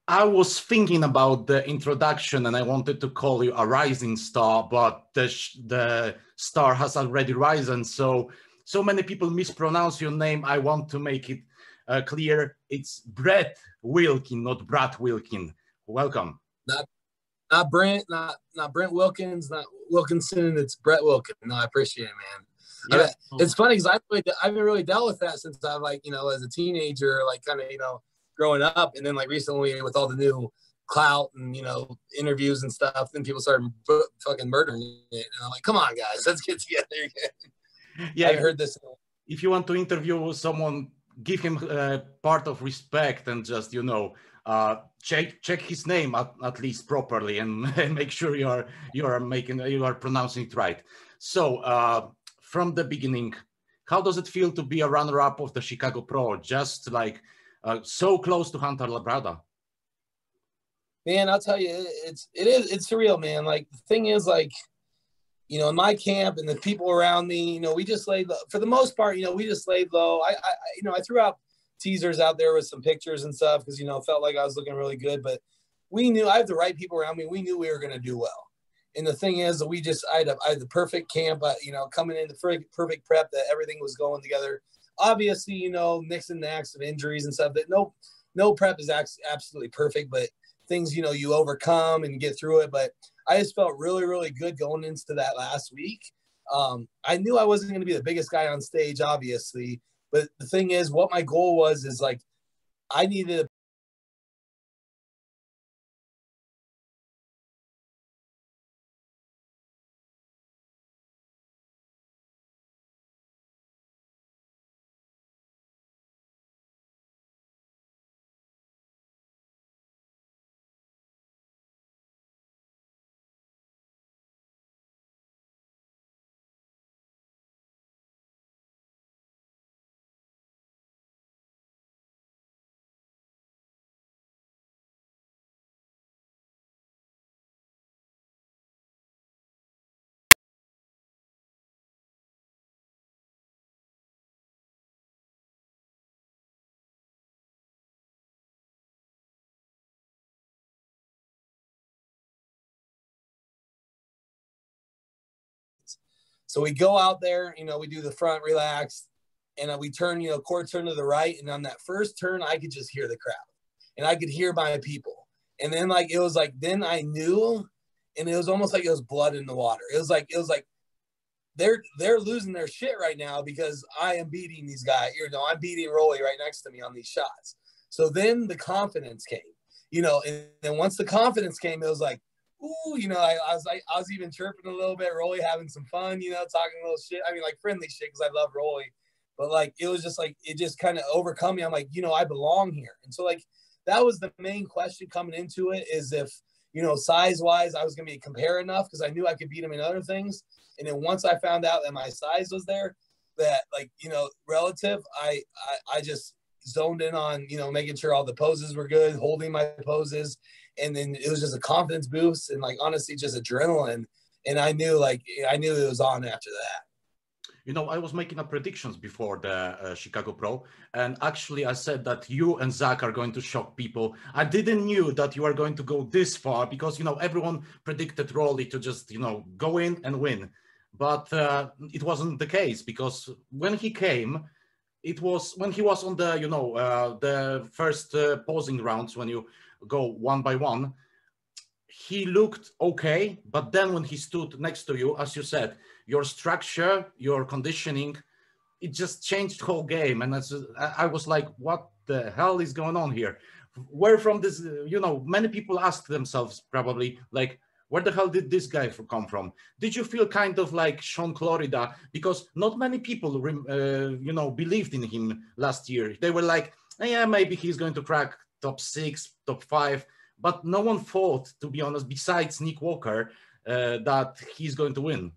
I was thinking about the introduction and I wanted to call you a rising star, but the star has already risen. So many people mispronounce your name. I want to make it clear. It's Brett Wilkin, not Brad Wilkin. Welcome. Not Brent, not Brent Wilkins, not Wilkinson. It's Brett Wilkin. No, I appreciate it, man. Yeah. It's funny because I haven't really dealt with that since I as a teenager, kind of, growing up. And then recently with all the new clout and, interviews and stuff, then people started fucking murdering it. And I'm like, come on, guys, let's get together again. Yeah. I heard this. If you want to interview someone, give him part of respect and just, check his name at least properly and make sure you are pronouncing it right. So from the beginning, how does it feel to be a runner-up of the Chicago Pro, just so close to Hunter Labrada? Man, I'll tell you, it's surreal, man. The thing is, in my camp and the people around me, we just laid low. For the most part, we just laid low. I threw out teasers out there with some pictures and stuff because, felt like I was looking really good. But we knew I had the right people around me. We knew we were going to do well. And the thing is, I had the perfect camp, coming in the perfect prep, that everything was going together. Obviously, mix and match of injuries and stuff. That no prep is absolutely perfect, but things, you overcome and get through it. But I just felt really, really good going into that last week. I knew I wasn't going to be the biggest guy on stage, obviously. But the thing is, what my goal was is I needed to So we go out there, we do the front relax, and we turn, core turn to the right. And on that first turn, I could just hear the crowd and I could hear my people. And then it was then I knew, and it was almost like it was blood in the water. It was like they're losing their shit right now because I am beating these guys. I'm beating Roelly right next to me on these shots. So then the confidence came, and then once the confidence came, it was like, ooh, I was even chirping a little bit, Roelly having some fun, talking a little shit. I mean, friendly shit because I love Roelly. But it was just it just kind of overcome me. I'm like, I belong here. And so that was the main question coming into it, is if, size-wise, I was going to be compare enough, because I knew I could beat him in other things. And then once I found out that my size was there, that relative, I just zoned in on, making sure all the poses were good, holding my poses. And then it was just a confidence boost and honestly, just adrenaline. And I knew it was on after that. I was making a predictions before the Chicago Pro, and actually I said that you and Zach are going to shock people. I didn't knew that you are going to go this far because, everyone predicted Roelly to just, go in and win. But it wasn't the case, because when he came, it was when he was on the, the first posing rounds, when you go one by one, he looked okay. But then when he stood next to you, as you said, your structure, your conditioning, it just changed the whole game. And I was like, what the hell is going on here? Where from this, many people ask themselves probably, where the hell did this guy come from? Did you feel kind of like Shaun Florida? Because not many people, believed in him last year. They were like, yeah, maybe he's going to crack top 6, top 5. But no one thought, to be honest, besides Nick Walker, that he's going to win.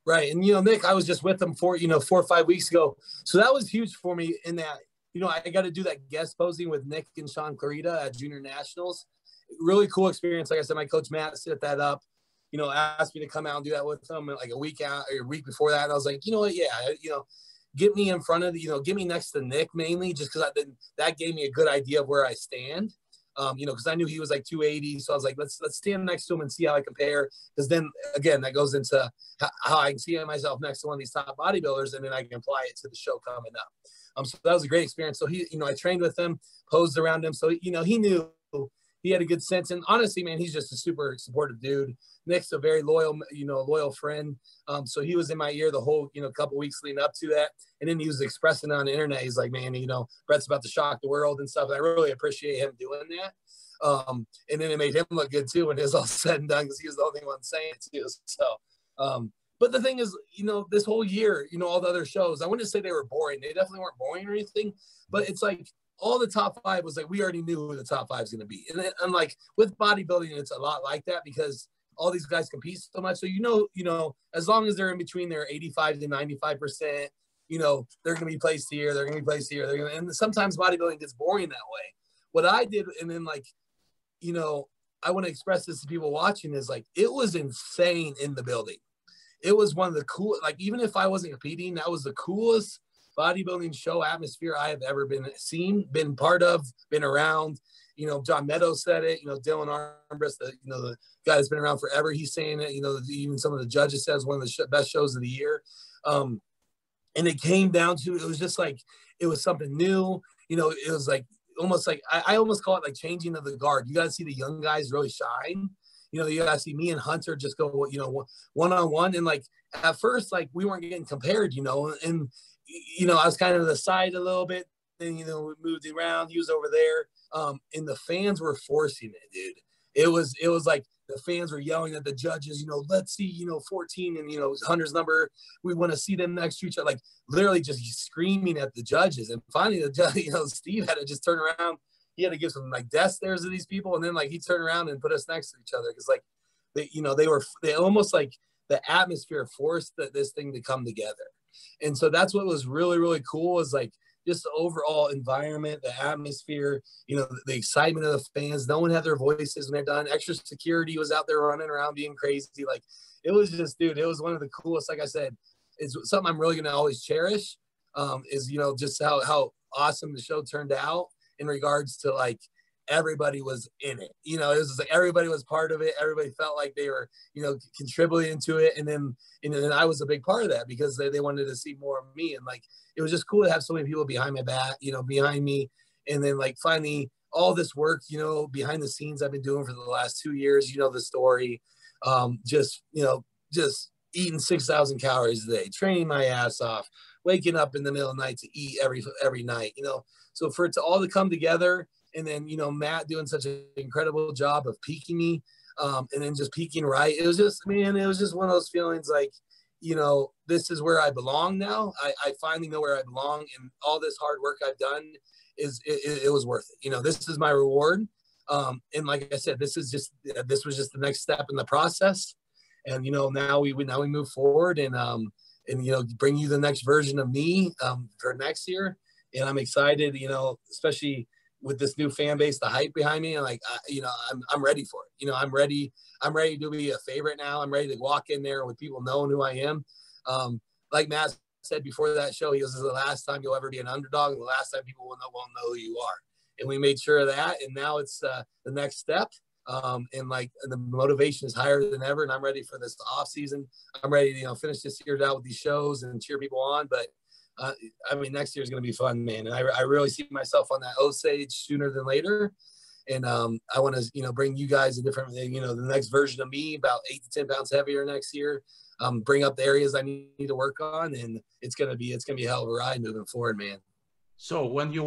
Right. And, Nick, I was just with him 4 or 5 weeks ago. So that was huge for me in that, I got to do that guest posing with Nick and Shaun Clarita at Junior Nationals. Really cool experience. Like I said, my coach Matt set that up, asked me to come out and do that with him a week before that. And I was like, you know what? Yeah. get me in front of get me next to Nick mainly, just because that gave me a good idea of where I stand. Because I knew he was like 280, so I was like, let's stand next to him and see how I compare. Because then again, that goes into how I can see myself next to one of these top bodybuilders, and then I can apply it to the show coming up. So that was a great experience. So he, I trained with him, posed around him, so he knew. He had a good sense, and honestly, man, he's just a super supportive dude. Nick's a very loyal friend. So he was in my ear the whole, couple weeks leading up to that. And then he was expressing on the internet. He's like, man, Brett's about to shock the world and stuff. And I really appreciate him doing that. And then it made him look good too when it was all said and done, because he was the only one saying it too. So, but the thing is, this whole year, all the other shows, I wouldn't say they were boring. They definitely weren't boring or anything, but it's like, all the top five was like, we already knew who the top five is going to be. And like with bodybuilding, it's a lot like that, because all these guys compete so much. So, as long as they're in between their 85 to 95%, they're going to be placed here. They're going to be placed here. And sometimes bodybuilding gets boring that way. What I did, and then like, I want to express this to people watching, is like, it was insane in the building. It was one of the cool, like, even if I wasn't competing, that was the coolest bodybuilding show atmosphere I have ever been part of, been around. John Meadows said it, Dylan Armbrust, the guy that's been around forever, he's saying it, even some of the judges says one of the best shows of the year. And it came down to, it was just like, it was something new. It was like, almost like, I almost call it like changing of the guard. You got to see the young guys really shine. You got to see me and Hunter just go, one-on-one. And like, at first, like, we weren't getting compared, and I was kind of to the side a little bit. Then, we moved around. He was over there. And the fans were forcing it, dude. It was like the fans were yelling at the judges, let's see, 14 and, Hunter's number. We want to see them next to each other, like literally just screaming at the judges. And finally the judge, Steve had to just turn around. He had to give some like death stares to these people. And then like he turned around and put us next to each other. Cause like, they almost like the atmosphere forced this thing to come together. And so that's what was really, really cool, is like just the overall environment, the atmosphere, the excitement of the fans. No one had their voices when they're done. Extra security was out there running around being crazy. Like, it was just, dude, it was one of the coolest. Like I said, it's something I'm really going to always cherish, is, just how awesome the show turned out in regards to like, everybody was in it. It was just like everybody was part of it. Everybody felt like they were, contributing to it. And then I was a big part of that, because they wanted to see more of me. And like, it was just cool to have so many people behind my back, behind me. And then like finally all this work, behind the scenes I've been doing for the last 2 years, the story, just eating 6,000 calories a day, training my ass off, waking up in the middle of the night to eat every night, so for it to all to come together. And then, Matt doing such an incredible job of peaking me, and then just peaking right. It was just, man, it was just one of those feelings like, this is where I belong now. I finally know where I belong, and all this hard work I've done it was worth it. This is my reward. And like I said, this was just the next step in the process. And, now we move forward and bring you the next version of me, for next year. And I'm excited, especially with this new fan base, the hype behind me, and like, I'm ready for it. I'm ready to be a favorite now. I'm ready to walk in there with people knowing who I am. Like Matt said before that show, he goes, "This is the last time you'll ever be an underdog, and the last time people will know who you are." And we made sure of that. And now it's the next step. And the motivation is higher than ever. And I'm ready for this off season. I'm ready to, finish this year out with these shows and cheer people on. But next year is going to be fun, man. And I really see myself on that Osage sooner than later. And I want to, bring you guys a different, the next version of me, about 8 to 10 pounds heavier next year. Bring up the areas I need to work on, and it's gonna be a hell of a ride moving forward, man. So when you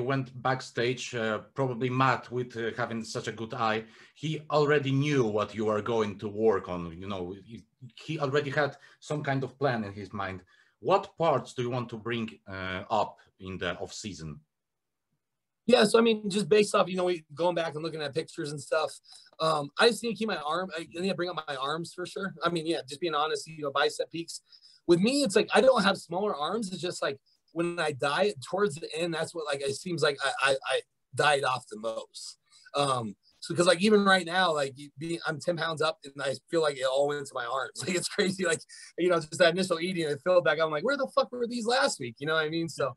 went backstage, probably Matt, with having such a good eye, he already knew what you are going to work on. He already had some kind of plan in his mind. What parts do you want to bring up in the off season? Yeah, so just based off, going back and looking at pictures and stuff, I just need to keep my arm. I need to bring up my arms for sure. Just being honest, bicep peaks. With me, it's like I don't have smaller arms. It's just like when I diet towards the end, that's what it seems like I diet off the most. So, because like even right now, like I'm 10 pounds up and I feel like it all went into my arms. Like it's crazy. Like, you know, just that initial eating, it filled back. I'm like, where the fuck were these last week? You know what I mean? So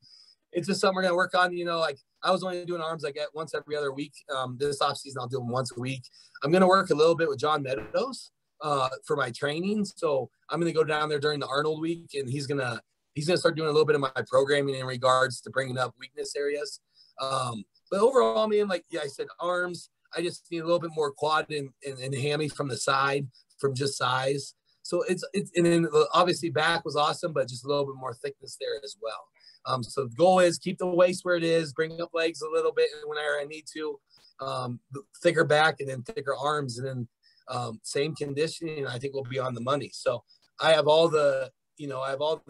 it's just something we're going to work on. You know, like I was only doing arms like at once every other week. This off season, I'll do them once a week. I'm going to work a little bit with John Meadows for my training. So I'm going to go down there during the Arnold week, and he's going to start doing a little bit of my programming in regards to bringing up weakness areas. But overall, man, like I said, arms, I just need a little bit more quad and hammy from the side, from just size. So it's and then obviously back was awesome, but just a little bit more thickness there as well. So the goal is keep the waist where it is, bring up legs a little bit whenever I need to, thicker back and then thicker arms, and then same conditioning. And I think we'll be on the money. So I have all the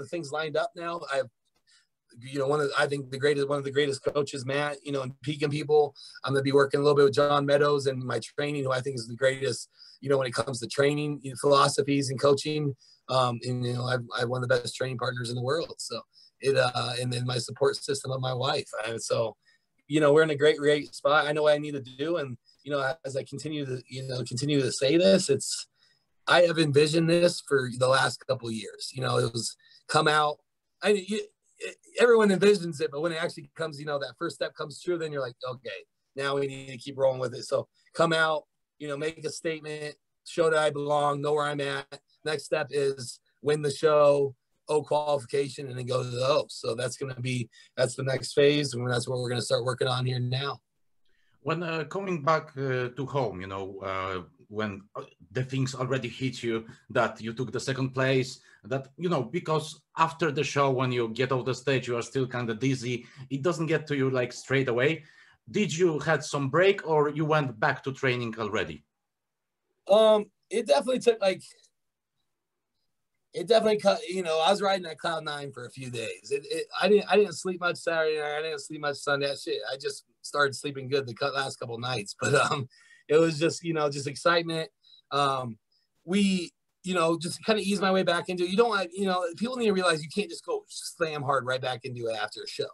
things lined up now. I have, you know, one of the greatest coaches, Matt, you know, and peaking people. I'm going to be working a little bit with John Meadows and my training, who I think is the greatest, you know, when it comes to training, you know, philosophies and coaching. And, you know, I've one of the best training partners in the world. So and then my support system of my wife. And so, you know, we're in a great spot. I know what I need to do. And, you know, as I continue to say this, I have envisioned this for the last couple of years. You know, it was come out. Everyone envisions it, but when it actually comes, you know, that first step comes true, then you're like, okay, now we need to keep rolling with it. So come out, you know, make a statement, show that I belong, know where I'm at. Next step is win the show, O qualification, and then go to the O. So that's the next phase, and that's what we're going to start working on here now. When coming back to home, you know, when the things already hit you that you took the second place, that, you know, because after the show, when you get off the stage, you are still kind of dizzy. It doesn't get to you like straight away. Did you had some break, or you went back to training already? It definitely took you know, I was riding that cloud nine for a few days. I didn't sleep much Saturday night. I didn't sleep much Sunday. Shit, I just started sleeping good the last couple of nights. But it was just, you know, just excitement. We, you know, just kind of ease my way back into it. You don't want, you know, people need to realize you can't just go slam hard right back into it after a show.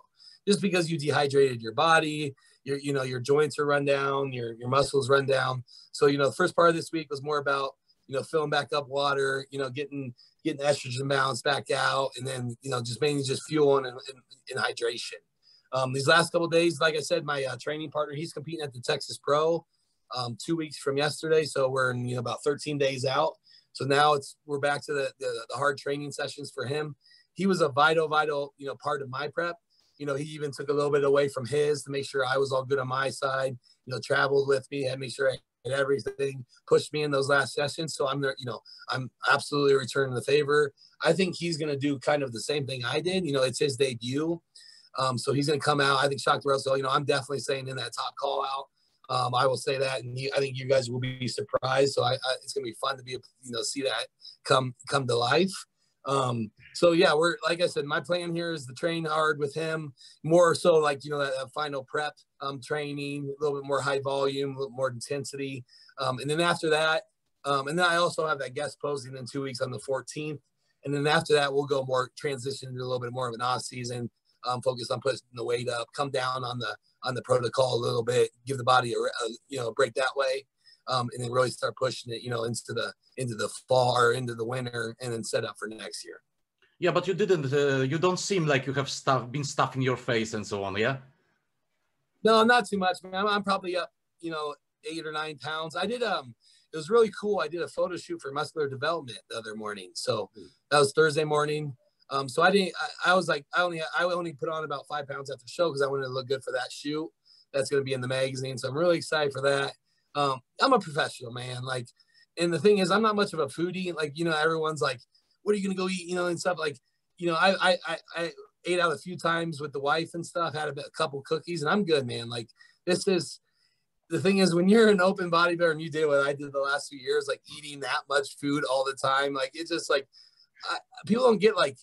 Just because you dehydrated your body, your joints are run down, your muscles run down. So, you know, the first part of this week was more about, you know, filling back up water, you know, getting estrogen balance back out, and then, you know, just mainly just fueling and hydration. These last couple of days, like I said, my training partner, he's competing at the Texas Pro 2 weeks from yesterday. So we're in, you know, about 13 days out. So now we're back to the hard training sessions for him. He was a vital, you know, part of my prep. You know, he even took a little bit away from his to make sure I was all good on my side, you know, traveled with me and make sure I had everything, pushed me in those last sessions. So I'm there, you know, I'm absolutely returning the favor. I think he's going to do kind of the same thing I did. You know, it's his debut. So he's going to come out, I think, shock the rest. So, you know, I'm definitely saying in that top call out. I will say that, and I think you guys will be surprised. So it's going to be fun to be, you know, see that come to life. So yeah, we're, like I said, my plan here is to train hard with him, more so like, you know, that final prep training, a little bit more high volume, a little more intensity. And then after that, and then I also have that guest posing in 2 weeks on the 14th. And then after that, we'll go more transition into a little bit more of an off season, focus on putting the weight up, come down on the protocol a little bit, give the body a break that way. And then really start pushing it, you know, into the fall or into the winter, and then set up for next year. Yeah, but you didn't. You don't seem like you have been stuffing your face and so on. Yeah. No, not too much, man. I'm probably up, you know, 8 or 9 pounds. I did it was really cool. I did a photo shoot for Muscular Development the other morning. So that was Thursday morning. So I was like, I only put on about 5 pounds after the show because I wanted to look good for that shoot. That's going to be in the magazine. So I'm really excited for that. I'm a professional, man. Like, and the thing is, I'm not much of a foodie. Like, you know, everyone's like, what are you going to go eat? You know, and stuff like, you know, I ate out a few times with the wife and stuff, had a couple cookies, and I'm good, man. Like, the thing is, when you're an open bodybuilder and you did what I did the last few years, like eating that much food all the time, like, it's just like, people don't get, like,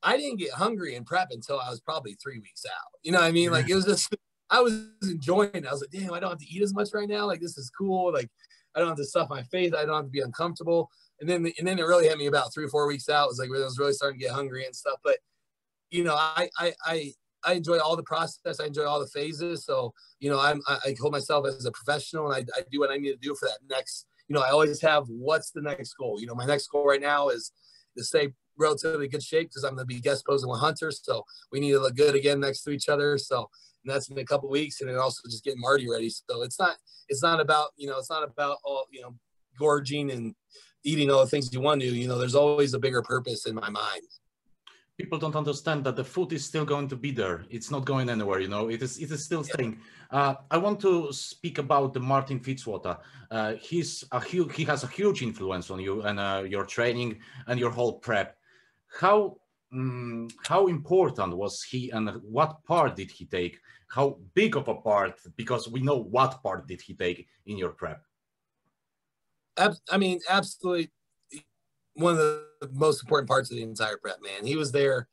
I didn't get hungry in prep until I was probably 3 weeks out. You know what I mean? Like, it was just, I was enjoying it. I was like, damn, I don't have to eat as much right now. Like, this is cool. Like, I don't have to stuff my face. I don't have to be uncomfortable. And then it really hit me about 3 or 4 weeks out. It was like, when I was really starting to get hungry and stuff. But, you know, I enjoy all the process. I enjoy all the phases. So, you know, I hold myself as a professional, and I do what I need to do for that next, you know, I always have, what's the next goal? You know, my next goal right now is to stay relatively good shape, because I'm going to be guest posing with hunters. So we need to look good again next to each other. So, and that's in a couple of weeks. And then also just getting Marty ready. So it's not about, you know, it's not about all, you know, gorging and eating all the things you want to. You know, there's always a bigger purpose in my mind. People don't understand that the food is still going to be there. It's not going anywhere, you know, it is still staying. I want to speak about the Martin-Fitzwater. He has a huge influence on you and your training and your whole prep. How important was he, and what part did he take? How big of a part, because we know what part did he take in your prep? I mean, absolutely. One of the most important parts of the entire prep, man. He was there.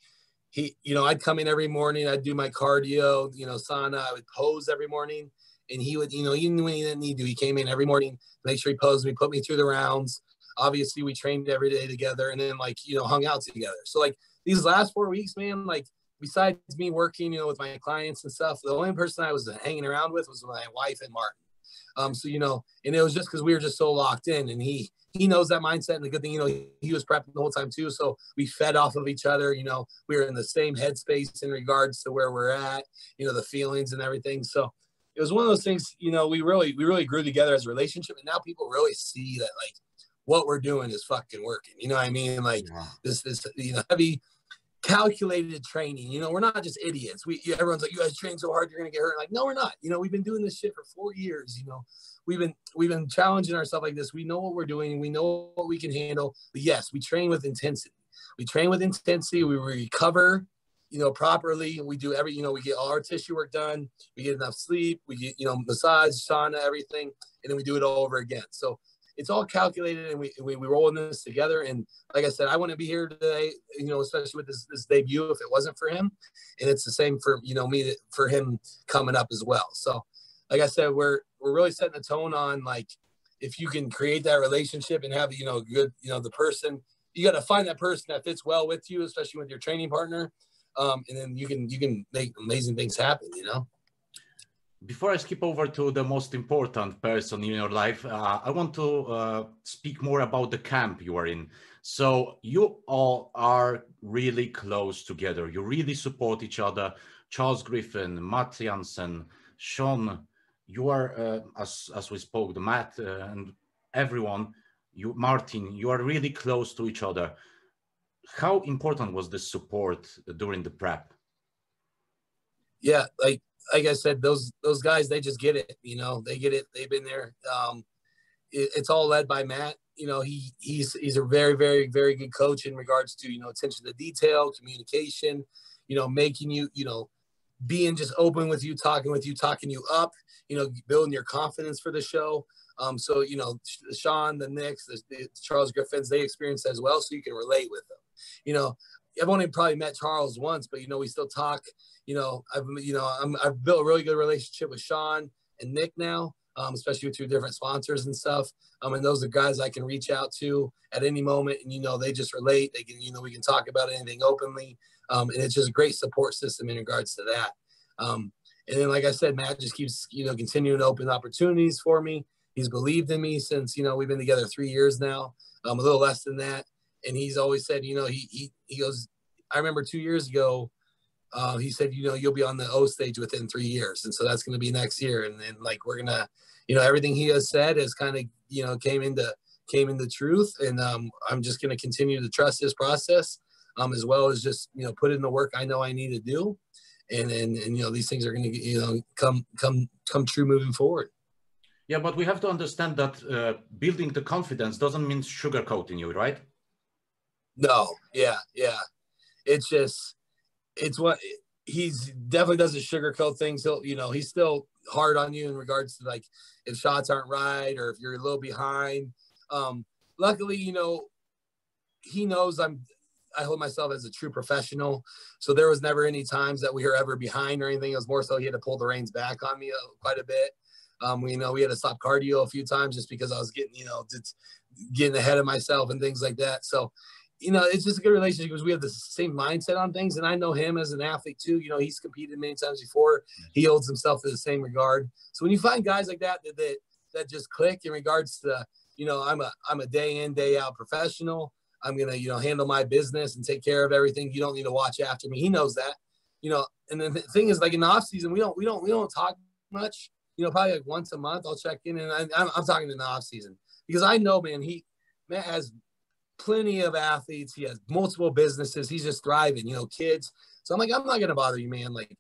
You know, I'd come in every morning. I'd do my cardio, you know, sauna. I would pose every morning, and he would, you know, even when he didn't need to, he came in every morning, make sure he posed me, put me through the rounds. Obviously, we trained every day together, and then, like, you know, hung out together. So, like, these last 4 weeks, man, like, besides me working, you know, with my clients and stuff, the only person I was hanging around with was my wife and Martin. So, you know, and it was just because we were just so locked in, and he knows that mindset. And the good thing, you know, he was prepping the whole time too. So we fed off of each other. You know, we were in the same headspace in regards to where we're at, you know, the feelings and everything. So it was one of those things, you know, we really grew together as a relationship. And now people really see that, like, what we're doing is fucking working. You know what I mean? Like, this, you know, heavy calculated training. You know, we're not just idiots. Everyone's like, you guys train so hard, you're going to get hurt. Like, no, we're not. You know, we've been doing this shit for 4 years. You know, we've been challenging ourselves like this. We know what we're doing. We know what we can handle. But yes, we train with intensity. We recover, you know, properly. We do you know, we get all our tissue work done. We get enough sleep. We get, you know, massage, sauna, everything. And then we do it all over again. So it's all calculated, and we roll in this together. And like I said, I wouldn't be here today, you know, especially with this debut, if it wasn't for him. And it's the same for, you know, me, for him coming up as well. So like I said, we're really setting a tone on, like, if you can create that relationship and have, you know, good, you know, the person, you got to find that person that fits well with you, especially with your training partner. And then you can make amazing things happen, you know? Before I skip over to the most important person in your life, I want to speak more about the camp you are in. So you all are really close together. You really support each other. Charles Griffin, Matt Jansen, Shaun, you are, as we spoke, the Matt and everyone, Martin, you are really close to each other. How important was this support during the prep? Yeah, like I said, those guys, they just get it. You know, they get it. They've been there. It's all led by Matt. You know, he's a very, very, very good coach in regards to, you know, attention to detail, communication, you know, making you, you know, being just open with you, talking you up, you know, building your confidence for the show. So, you know, Shaun, the Knicks, the Charles Griffins, they experience as well, so you can relate with them. You know, I've only probably met Charles once, but, you know, we still talk. You know, I've built a really good relationship with Shaun and Nick now, especially with 2 different sponsors and stuff. And those are guys I can reach out to at any moment, and, you know, they just relate. They can, you know, we can talk about anything openly, and it's just a great support system in regards to that. And then, like I said, Matt just keeps, you know, continuing to open opportunities for me. He's believed in me since, you know, we've been together 3 years now, a little less than that. And he's always said, you know, he goes, I remember 2 years ago, he said, you know, you'll be on the O stage within 3 years. And so that's going to be next year. And then, like, we're going to, you know, everything he has said has kind of, you know, came into truth. And I'm just going to continue to trust his process, as well as just, you know, put in the work I know I need to do. And you know, these things are going to, you know, come true moving forward. Yeah, but we have to understand that building the confidence doesn't mean sugarcoating you, right? No. Yeah. It's just, it's what he's definitely doesn't sugarcoat things. He'll, you know, he's still hard on you in regards to, like, if shots aren't right or if you're a little behind. Luckily, you know, he knows I hold myself as a true professional. So there was never any times that we were ever behind or anything. It was more so he had to pull the reins back on me quite a bit. You know, we had to stop cardio a few times just because I was getting, you know, getting ahead of myself and things like that. So you know, it's just a good relationship because we have the same mindset on things. And I know him as an athlete too. You know, he's competed many times before. He holds himself in the same regard. So when you find guys like that just click in regards to, you know, I'm a day in, day out professional. I'm going to, you know, handle my business and take care of everything. You don't need to watch after me. He knows that, you know, and then the thing is, like, in the off season, we don't talk much, you know, probably like once a month I'll check in, and I'm talking in the off season because I know, man, Matt has plenty of athletes. He has multiple businesses. He's just thriving, you know, kids. So I'm like, I'm not going to bother you, man. Like,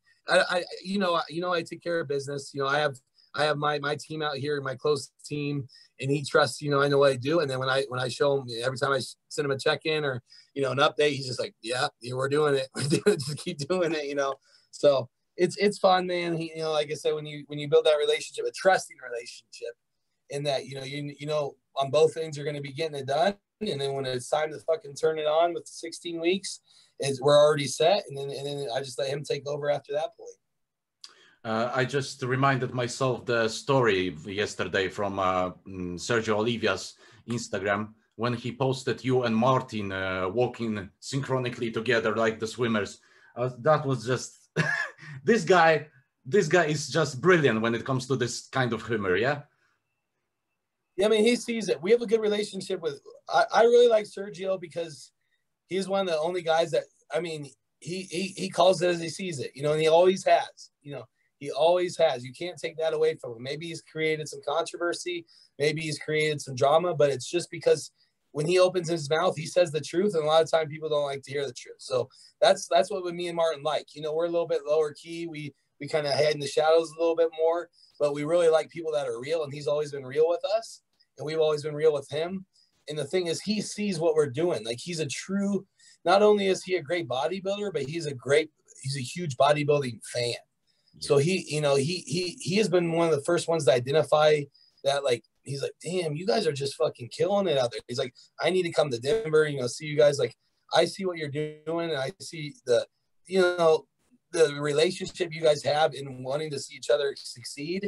you know, I take care of business. You know, I have my team out here, my close team, and he trusts, you know, I know what I do. And then when I show him, every time I send him a check-in or, you know, an update, he's just like, yeah, we're doing it. Just keep doing it, you know? So it's fun, man. You know, like I said, when you build that relationship, a trusting relationship, in that, you know, on both things, you're going to be getting it done. And then when it's time to fucking turn it on with 16 weeks, we're already set. And then I just let him take over after that point. I just reminded myself the story yesterday from Sergio Olivia's Instagram when he posted you and Martin walking synchronically together like the swimmers. That was just this guy is just brilliant when it comes to this kind of humor. Yeah. Yeah, I mean, he sees it. We have a good relationship with. I really like Sergio because he's one of the only guys that, I mean, he calls it as he sees it, you know, and he always has, you know. He always has. You can't take that away from him. Maybe he's created some controversy. Maybe he's created some drama, but it's just because when he opens his mouth, he says the truth. And a lot of time people don't like to hear the truth. So that's what with me and Martin like. You know, we're a little bit lower key. We kind of hide in the shadows a little bit more, but we really like people that are real. And he's always been real with us. And we've always been real with him. And the thing is, he sees what we're doing. Like, he's a true, not only is he a great bodybuilder, but he's a huge bodybuilding fan. So he, you know, he has been one of the first ones to identify that, like, he's like, damn, you guys are just fucking killing it out there. He's like, I need to come to Denver, you know, see you guys. Like, I see what you're doing, and I see the, you know, the relationship you guys have in wanting to see each other succeed,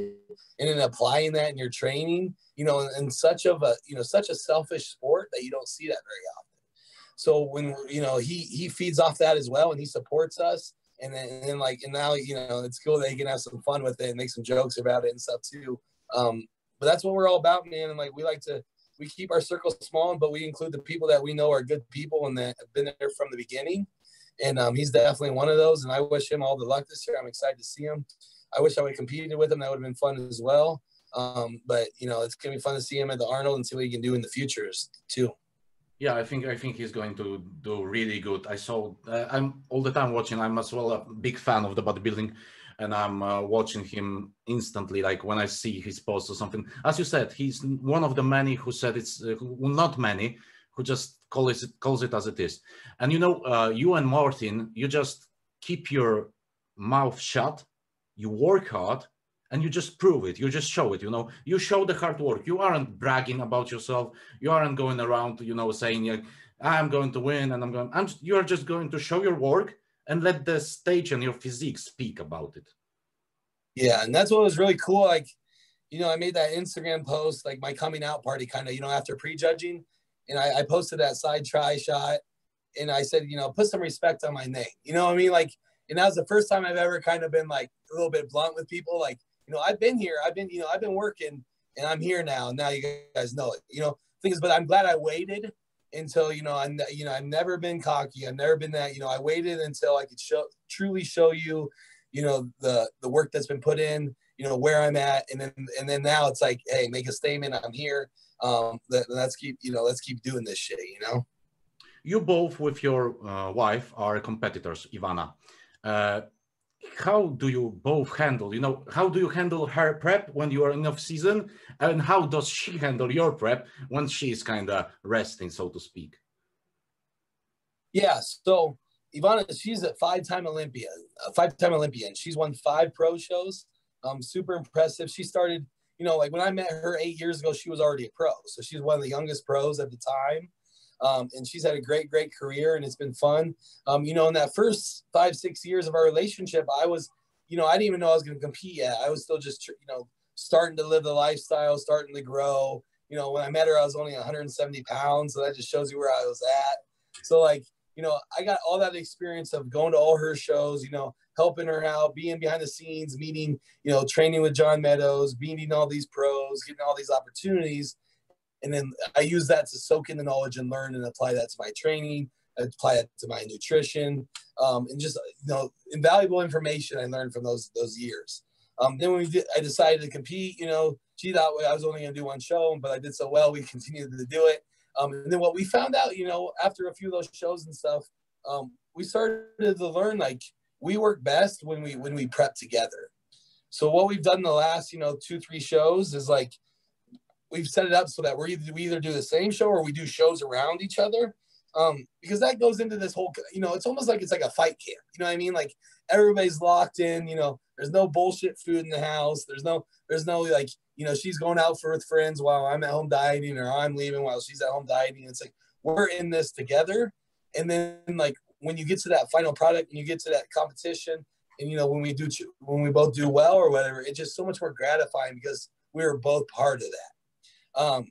and in applying that in your training, you know, in such a selfish sport that you don't see that very often. So when, you know, he feeds off that as well, and he supports us. And then like, and now, you know, it's cool that he can have some fun with it and make some jokes about it and stuff too. But that's what we're all about, man. And like, we keep our circle small, but we include the people that we know are good people and that have been there from the beginning. And he's definitely one of those. And I wish him all the luck this year. I'm excited to see him. I wish I would have competed with him. That would have been fun as well. But, you know, it's going to be fun to see him at the Arnold and see what he can do in the futures too. Yeah, I think he's going to do really good. I'm all the time watching. I'm as well a big fan of the bodybuilding, and I'm watching him instantly. Like when I see his post or something, as you said, he's one of the many who said it's not many who just calls it as it is. And you know, you and Martin, you just keep your mouth shut, you work hard, and you just prove it. You just show it, you know. You show the hard work. You aren't bragging about yourself. You aren't going around, you know, saying, I'm going to win and you're just going to show your work and let the stage and your physique speak about it. Yeah, and that's what was really cool. Like, you know, I made that Instagram post, like my coming out party kind of, you know, after prejudging. And I posted that side try shot. And I said, you know, put some respect on my name. You know what I mean? Like, and that was the first time I've ever kind of been like a little bit blunt with people. Like, you know, I've been here, I've been working, and I'm here now. Now you guys know it, you know, things, but I'm glad I waited until, you know, I've never been cocky. I've never been that, you know, I waited until I could truly show you, you know, the work that's been put in, you know, where I'm at. And then now it's like, hey, make a statement. I'm here. Let's keep doing this shit, you know? You both with your wife are competitors, Ivana. How do you both handle, you know, how do you handle her prep when you are in off season, and how does she handle your prep when she's kind of resting, so to speak? Yeah, so Ivana, she's a five-time Olympian. She's won 5 pro shows. Super impressive. She started, you know, like when I met her 8 years ago, she was already a pro. So she's one of the youngest pros at the time. And she's had a great career, and it's been fun. You know, in that first 5-6 years of our relationship, I was, you know, I didn't even know I was going to compete yet. I was still just, you know, starting to live the lifestyle, starting to grow. You know, when I met her, I was only 170 pounds. So that just shows you where I was at. So like, you know, I got all that experience of going to all her shows, you know, helping her out, being behind the scenes, meeting, you know, training with John Meadows, meeting all these pros, getting all these opportunities. And then I use that to soak in the knowledge and learn and apply that to my training, apply it to my nutrition, and just, you know, invaluable information I learned from those years. Then when I decided to compete, you know, she thought I was only going to do one show, but I did so well, we continued to do it. And then what we found out, you know, after a few of those shows and stuff, we started to learn, like, we work best when we prep together. So what we've done in the last, you know, 2-3 shows is like, we've set it up so that we either do the same show or we do shows around each other. Because that goes into this whole, you know, it's almost like it's like a fight camp. You know what I mean? Like everybody's locked in, you know, there's no bullshit food in the house. There's no like, you know, she's going out with friends while I'm at home dieting, or I'm leaving while she's at home dieting. It's like, we're in this together. And then like, when you get to that final product and you get to that competition, and, you know, when we both do well or whatever, it's just so much more gratifying because we were both part of that.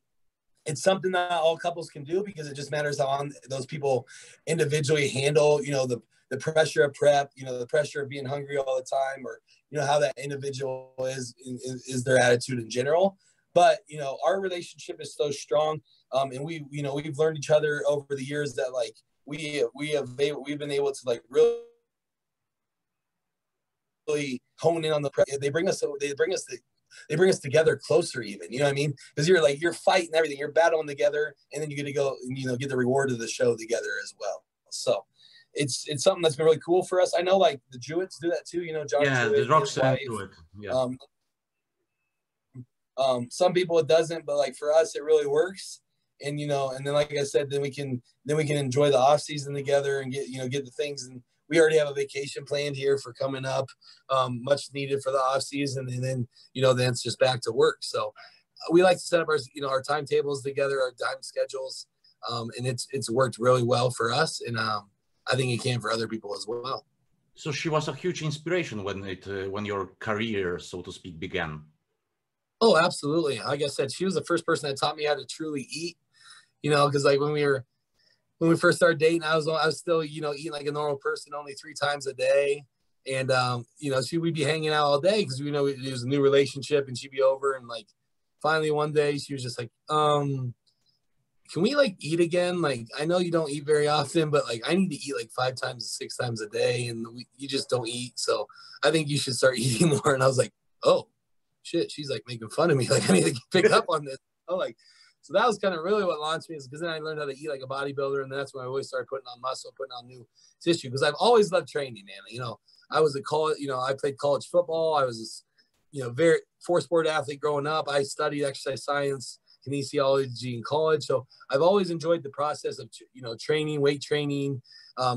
It's something that all couples can do because it just matters how those people individually handle, you know, the pressure of prep, you know, the pressure of being hungry all the time, or, you know, how that individual is their attitude in general. But, you know, our relationship is so strong. And you know, we've learned each other over the years that like, we've been able to like really hone in on the prep. They bring us together closer even, you know what I mean? Because you're fighting everything, you're battling together, and then you get to go and, you know, get the reward of the show together as well. So it's something that's been really cool for us. I know like the Jewetts do that too, you know, John. Yeah, Jewett, the Roxanne do it. Yeah. Some people it doesn't, but like for us it really works. And, you know, and then like I said, then we can enjoy the off season together and get the things. And we already have a vacation planned here for coming up, much needed for the off season. And then, you know, then it's just back to work. So we like to set up our timetables together, our time schedules. And it's worked really well for us. And I think it can for other people as well. So she was a huge inspiration when your career, so to speak, began. Oh, absolutely. Like I said, she was the first person that taught me how to truly eat, you know, because like when we first started dating, I was still, you know, eating like a normal person, only 3 times a day. And, you know, we'd be hanging out all day because, you know, it was a new relationship, and she'd be over, and like finally one day she was just like, can we like eat again? Like, I know you don't eat very often, but like I need to eat like 5 times, 6 times a day, and you just don't eat. So I think you should start eating more. And I was like, oh shit, she's like making fun of me. Like I need to pick up on this. Oh, like, so that was kind of really what launched me, is because then I learned how to eat like a bodybuilder. And that's when I always started putting on muscle, putting on new tissue. Because I've always loved training, man. You know, I was I played college football. I was, you know, very 4-sport athlete growing up. I studied exercise science, kinesiology in college. So I've always enjoyed the process of, you know, training, weight training,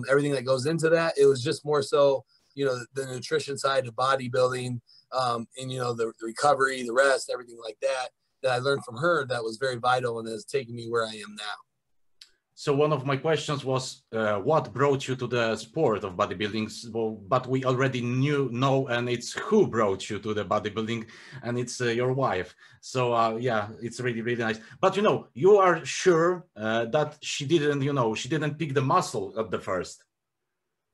everything that goes into that. It was just more so, you know, the nutrition side of bodybuilding, and, you know, the recovery, the rest, everything like that I learned from her, that was very vital and has taken me where I am now. So one of my questions was, what brought you to the sport of bodybuilding? Well, but we already know, and it's who brought you to the bodybuilding, and it's your wife. So yeah, it's really, really nice. But, you know, you are sure that she didn't pick the muscle at the first?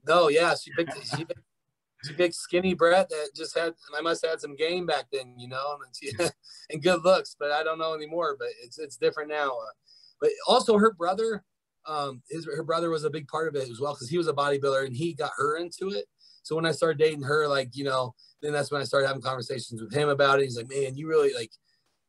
No, yeah, she picked skinny Brett that I must have had some game back then, you know, and good looks, but I don't know anymore. But it's different now. But also her brother, her brother was a big part of it as well, because he was a bodybuilder and he got her into it. So when I started dating her, like, you know, then that's when I started having conversations with him about it. He's like, man, you really like,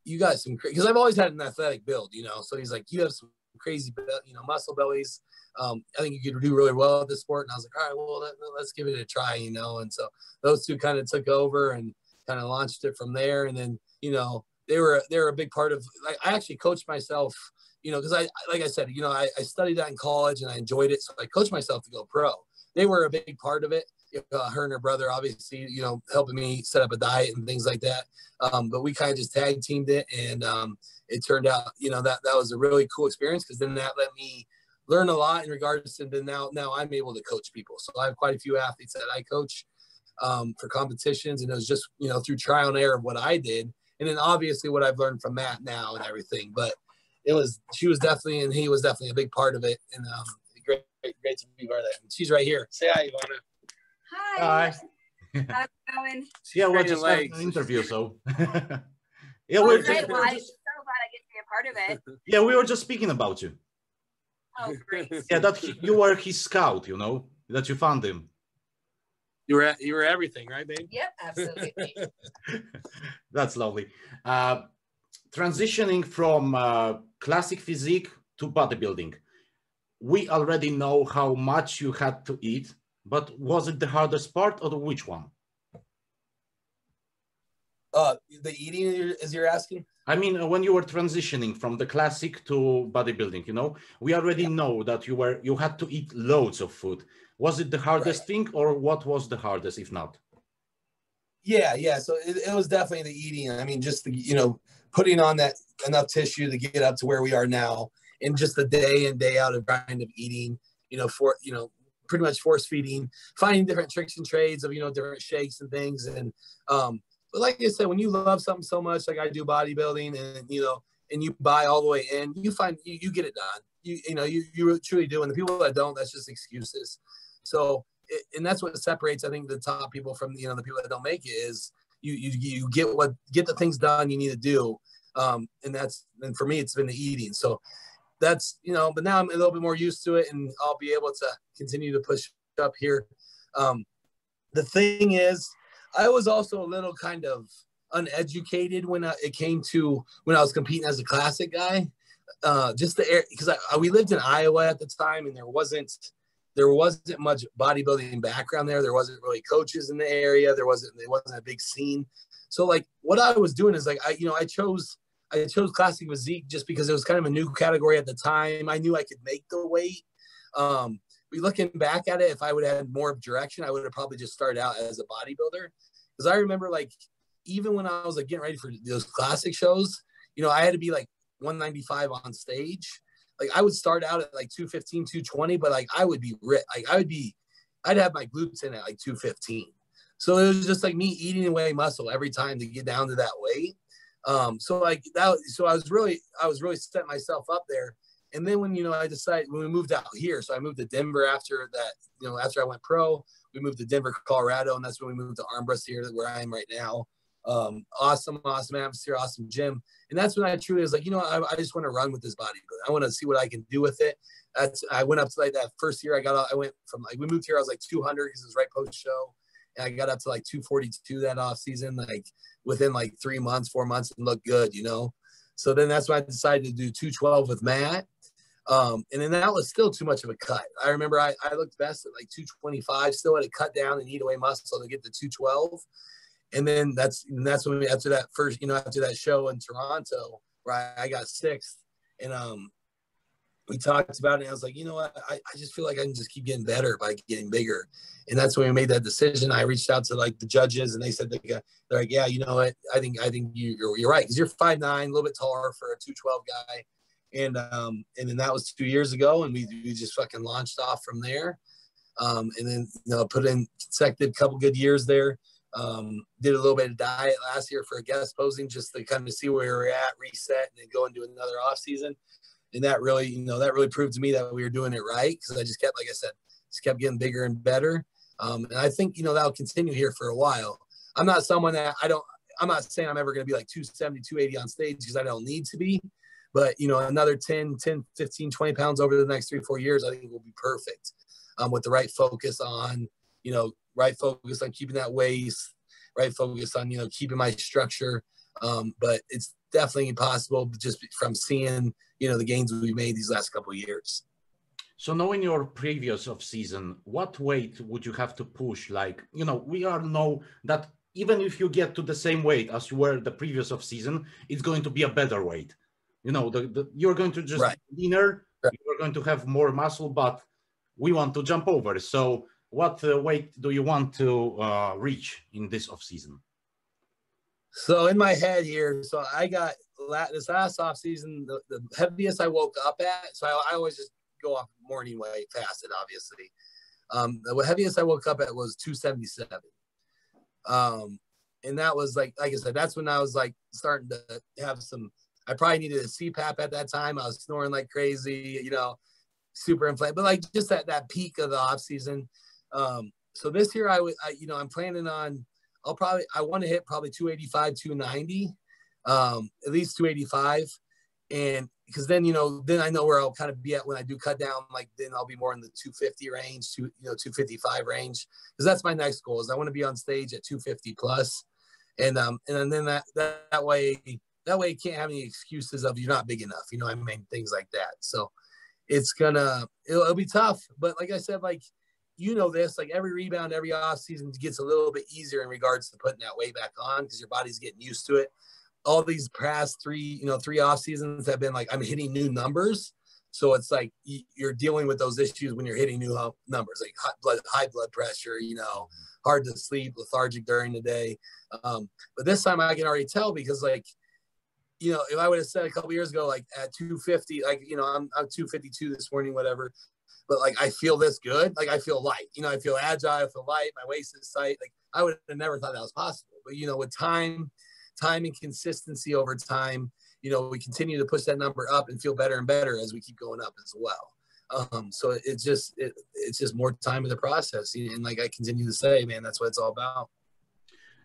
you got some, because I've always had an athletic build, you know. So he's like, you have some crazy, you know, muscle bellies. I think you could do really well at this sport. And I was like, all right, well, let's give it a try, you know. And so those two kind of took over and kind of launched it from there. And then, you know, they were a big part of, like, I actually coached myself, you know, because like I said, you know, I studied that in college and I enjoyed it. So I coached myself to go pro. They were a big part of it. Her and her brother, obviously, you know, helping me set up a diet and things like that. But we kind of just tag teamed it. And it turned out, you know, that was a really cool experience, because then that let me learn a lot in regards to, now I'm able to coach people. So I have quite a few athletes that I coach for competitions, and it was just, you know, through trial and error of what I did. And then obviously what I've learned from Matt now and everything, but she was definitely, and he was definitely a big part of it. And great great to be part of that. She's right here. Say hi, Ivana. Hi. How's it going? Yeah, we're just having an interview, so. Yeah, Oh, we're great. Well, I'm just, so glad I get to be a part of it. yeah, we were just speaking about you. Oh, great. Yeah, that you were his scout, you know, that you found him. You were everything, right, babe? Yep, absolutely. That's lovely. Transitioning from classic physique to bodybuilding. We already know how much you had to eat, but was it the hardest part or which one? The eating, as you're asking? I mean, when you were transitioning from the classic to bodybuilding, you know, we already know that you had to eat loads of food. Was it the hardest thing, or what was the hardest, if not? Yeah. So it was definitely the eating. I mean, just the, putting on that enough tissue to get up to where we are now, and just the day in, day out of grind of eating, pretty much force feeding, finding different tricks and trades of, different shakes and things. And, but like I said, when you love something so much, like I do bodybuilding, and, and you buy all the way in, you find you get it done. You truly do. And the people that don't, that's just excuses. So, and that's what separates, I think, the top people from, the people that don't make it is you get the things done you need to do. And for me, it's been the eating. So that's, but now I'm a little bit more used to it, and I'll be able to continue to push up here. The thing is, I was also a little kind of uneducated when it came to when I was competing as a classic guy. Just the air, because we lived in Iowa at the time, and there wasn't much bodybuilding background there. There wasn't really coaches in the area. It wasn't a big scene. So like what I was doing is like I chose classic physique just because it was kind of a new category at the time. I knew I could make the weight. Looking back at it, if I would have had more direction, I would have probably just started out as a bodybuilder. Because I remember, like, even when I was like getting ready for those classic shows, I had to be like 195 on stage. Like I would start out at like 215, 220, but like I would be ripped. Like I'd have my glutes in at like 215. So it was just like me eating away muscle every time to get down to that weight. So like that, so I was really setting myself up there. And then when, I decided when we moved out here, so I moved to Denver after that, after I went pro, we moved to Denver, Colorado. And that's when we moved to Armbrust here, where I am right now. Awesome atmosphere, awesome gym. And that's when I truly was like, I just want to run with this bodybuilding. I want to see what I can do with it. I went up to like that first year I went from like, we moved here, I was like 200 because it was right post show. And I got up to like 242 that off season, like within like 4 months and looked good, So then that's when I decided to do 212 with Matt. And then that was still too much of a cut. I remember I looked best at like 225, still had to cut down and eat away muscle to get to 212. And then that's when after that first, after that show in Toronto where I got sixth, and we talked about it. And I was like, I just feel like I can just keep getting better by getting bigger. And that's when we made that decision. I reached out to like the judges, and they said they're like, yeah, you know what? I think you're right, because you're 5'9", a little bit taller for a 212 guy. And then that was 2 years ago, and we just fucking launched off from there. And then put in consecutive couple good years there. Did a little bit of diet last year for a guest posing just to kind of see where we're at, reset, and then go into another off season. And that really proved to me that we were doing it right, because I just kept, like I said, kept getting bigger and better. And I think, that'll continue here for a while. I'm not someone that I'm not saying I'm ever going to be like 270, 280 on stage, because I don't need to be. But, another 10, 15, 20 pounds over the next 3-4 years, I think will be perfect, with the right focus on, keeping that waist, right focus on, keeping my structure. But it's definitely possible just from seeing, the gains we've made these last couple of years. So knowing your previous off season, what weight would you have to push? Like, we all know that even if you get to the same weight as you were the previous off season, it's going to be a better weight. You're going to just be leaner, you're going to have more muscle, but we want to jump over. So what weight do you want to reach in this off season? So in my head here, so I got this last off season, the heaviest I woke up at. So I always just go off morning weight, fasted, obviously. The heaviest I woke up at was 277. And that was like I said, that's when I was like starting to have some. I probably needed a CPAP at that time. I was snoring like crazy, super inflated, but like just that peak of the off season. So this year I'm planning on, I want to hit probably 285, 290, at least 285. And because then, then I know where I'll kind of be at when I do cut down, like then I'll be more in the 250 range, 255 range. Cause that's my next goal is I want to be on stage at 250 plus. And then that way you can't have any excuses of you're not big enough, I mean, things like that. So it'll be tough, but like I said, like, this, like every rebound, every off season gets a little bit easier in regards to putting that weight back on because your body's getting used to it. All these past three off seasons have been like, I'm hitting new numbers. So it's like you're dealing with those issues when you're hitting new numbers, like high blood pressure, hard to sleep, lethargic during the day. But this time I can already tell because like, if I would have said a couple years ago, like at 250, like, I'm 252 this morning, whatever. But like, I feel this good. Like I feel light, I feel agile, I feel light. My waist is tight. Like I would have never thought that was possible. But, with time and consistency over time, we continue to push that number up and feel better and better as we keep going up as well. So it's just more time in the process. And like I continue to say, man, that's what it's all about.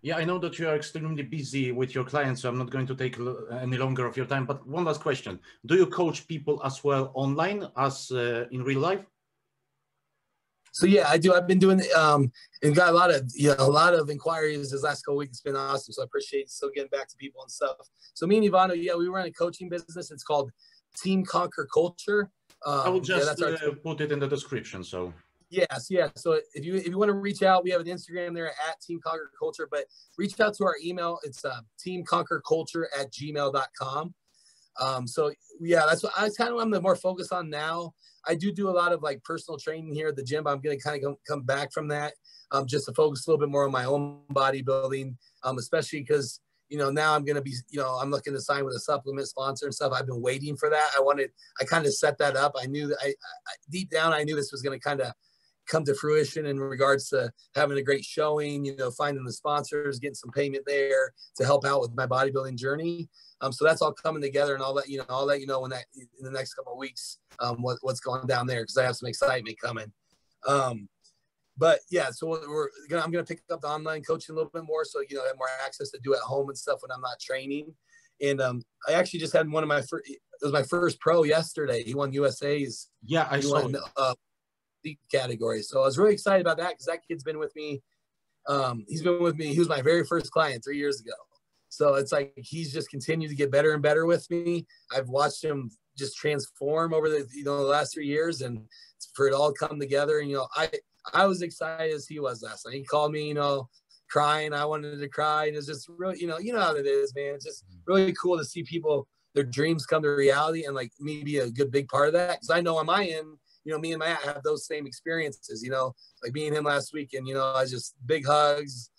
Yeah, I know that you are extremely busy with your clients, so I'm not going to take any longer of your time. But one last question. Do you coach people as well online as in real life? So yeah, I do. I've been doing and got a lot of inquiries this last couple weeks. It's been awesome. So I appreciate still getting back to people and stuff. So me and Ivano, we run a coaching business. It's called Team Conquer Culture. I will just put it in the description. So yes, yeah. So if you want to reach out, we have an Instagram there at Team Conquer Culture. But reach out to our email. It's teamconquerculture@gmail.com. So yeah, that's what I'm more focused on now. I do a lot of like personal training here at the gym. I'm going to kind of come back from that, just to focus a little bit more on my own bodybuilding, especially because, now I'm going to be, I'm looking to sign with a supplement sponsor and stuff. I've been waiting for that. I kind of set that up. I knew that I deep down, I knew this was going to kind of come to fruition in regards to having a great showing, finding the sponsors, getting some payment there to help out with my bodybuilding journey. So that's all coming together, and I'll let you know when that in the next couple of weeks, what's going down there, because I have some excitement coming. But yeah, so I'm going to pick up the online coaching a little bit more, so have more access to do at home and stuff when I'm not training. And I actually just had it was my first pro yesterday. He won USA's. Yeah, I saw the category. So I was really excited about that because that kid's been with me. He's been with me. He was my very first client 3 years ago. So it's like he's just continued to get better and better with me. I've watched him just transform over the last 3 years, and for it all to come together. And I was excited as he was last night. He called me, crying. I wanted to cry, and it's just really, you know how it is, man. It's just really cool to see people, their dreams come to reality, and like me be a good big part of that. Because I know on my end, me and Matt have those same experiences. Like me and him last week, and I just big hugs.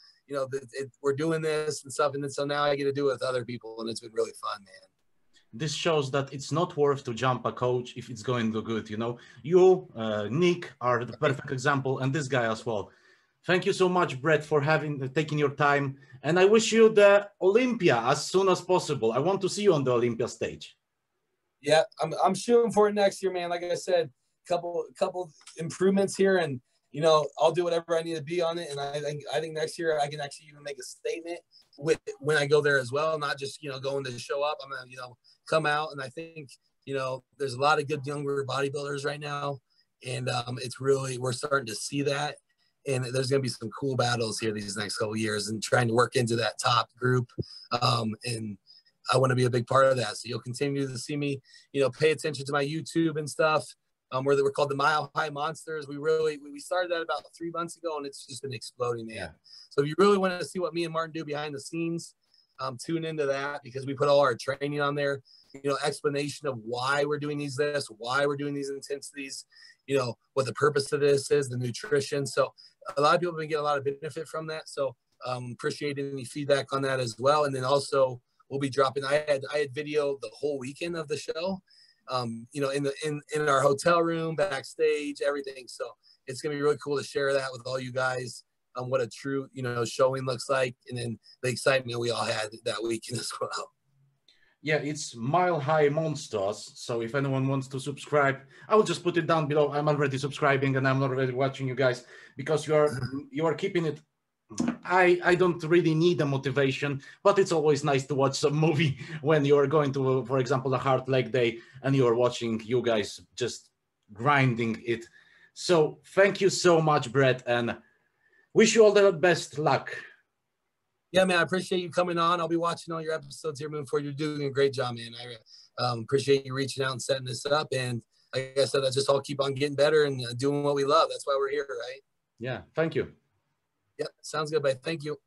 We're doing this and stuff, and then so now I get to do it with other people, and it's been really fun, man. This shows that it's not worth to jump a coach if it's going to good. You, Nick, are the perfect example, and this guy as well. Thank you so much, Brett, for taking your time, and I wish you the Olympia as soon as possible. I want to see you on the Olympia stage. Yeah, I'm shooting for it next year, man. Like I said, couple improvements here, and I'll do whatever I need to be on it. And I think next year I can actually even make a statement when I go there as well, not just going to show up. I'm gonna come out, and I think there's a lot of good younger bodybuilders right now, and we're starting to see that, and there's gonna be some cool battles here these next couple of years, and trying to work into that top group, and I want to be a big part of that. So you'll continue to see me, pay attention to my YouTube and stuff. We're called the Mile High Monsters. We started that about 3 months ago, and it's just been exploding, man. Yeah. So if you really want to see what me and Martin do behind the scenes, tune into that, because we put all our training on there, explanation of why we're doing this, why we're doing these intensities, what the purpose of this is, the nutrition. So a lot of people have been getting a lot of benefit from that. So appreciate any feedback on that as well. And then also we'll be dropping, I had video the whole weekend of the show. In our hotel room, backstage, everything. So it's gonna be really cool to share that with all you guys, what a true showing looks like, and then the excitement we all had that weekend as well. Yeah, it's Mile High Monsters. So if anyone wants to subscribe, I will just put it down below. I'm already subscribing and I'm already watching you guys because you are keeping it. I don't really need a motivation, but it's always nice to watch some movie when you are going to, for example, a hard leg day and you are watching you guys just grinding it. So thank you so much, Brett, and wish you all the best luck. Yeah, man, I appreciate you coming on. I'll be watching all your episodes here moving forward. You're doing a great job, man. I appreciate you reaching out and setting this up. And like I said, let's just all keep on getting better and doing what we love. That's why we're here, right? Yeah, thank you. Yeah, sounds good, buddy. Thank you.